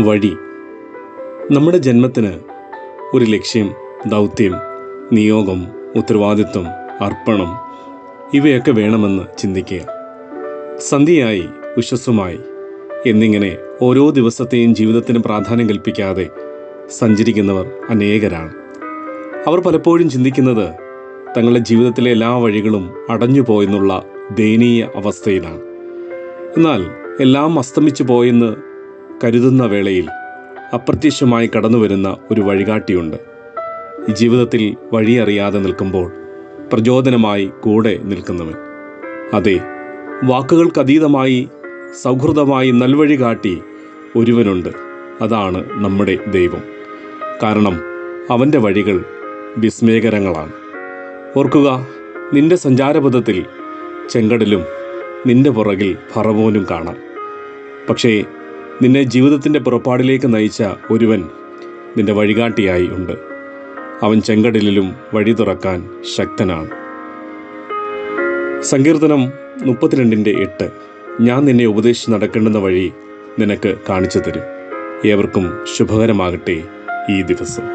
വഴി. നമ്മുടെ ജന്മത്തിന് ഒരു ലക്ഷ്യം, ദൗത്യം, നിയോഗം, ഉത്തരവാദിത്വം, അർപ്പണം ഇവയൊക്കെ വേണമെന്ന് ചിന്തിക്കുക. സന്ധ്യയായി, ഉഷസ്സുമായി എന്നിങ്ങനെ ഓരോ ദിവസത്തെയും ജീവിതത്തിന് പ്രാധാന്യം കൽപ്പിക്കാതെ സഞ്ചരിക്കുന്നവർ അനേകരാണ്. അവർ പലപ്പോഴും ചിന്തിക്കുന്നത് തങ്ങളുടെ ജീവിതത്തിലെ എല്ലാ വഴികളും അടഞ്ഞുപോയെന്നുള്ള ദയനീയ അവസ്ഥയിലാണ്. എന്നാൽ എല്ലാം അസ്തമിച്ചു പോയെന്ന് കരുതുന്ന വേളയിൽ അപ്രത്യക്ഷമായി കടന്നുവരുന്ന ഒരു വഴികാട്ടിയുണ്ട്. ഈ ജീവിതത്തിൽ വഴിയറിയാതെ നിൽക്കുമ്പോൾ പ്രചോദനമായി കൂടെ നിൽക്കുന്നവൻ. അതെ, വാക്കുകൾക്കതീതമായി സൗഹൃദമായി നൽവഴി കാട്ടി ഒരുവനുണ്ട്. അതാണ് നമ്മുടെ ദൈവം. കാരണം അവൻ്റെ വഴികൾ വിസ്മയകരങ്ങളാണ്. ഓർക്കുക, നിന്റെ സഞ്ചാരപഥത്തിൽ ചെങ്കടലും നിന്റെ പുറകിൽ ഫറവോനും കാണാം. പക്ഷേ നിന്നെ ജീവിതത്തിൻ്റെ പുറപ്പാടിലേക്ക് നയിച്ച ഒരുവൻ നിന്റെ വഴികാട്ടിയായി ഉണ്ട്. അവൻ ചെങ്കടലിലും വഴി തുറക്കാൻ ശക്തനാണ്. സങ്കീർത്തനം 32:8. ഞാൻ നിന്നെ ഉപദേശിച്ച് നടക്കേണ്ടുന്ന വഴി നിനക്ക് കാണിച്ചു തരും. ഏവർക്കും ശുഭകരമാകട്ടെ ഈ ദിവസം.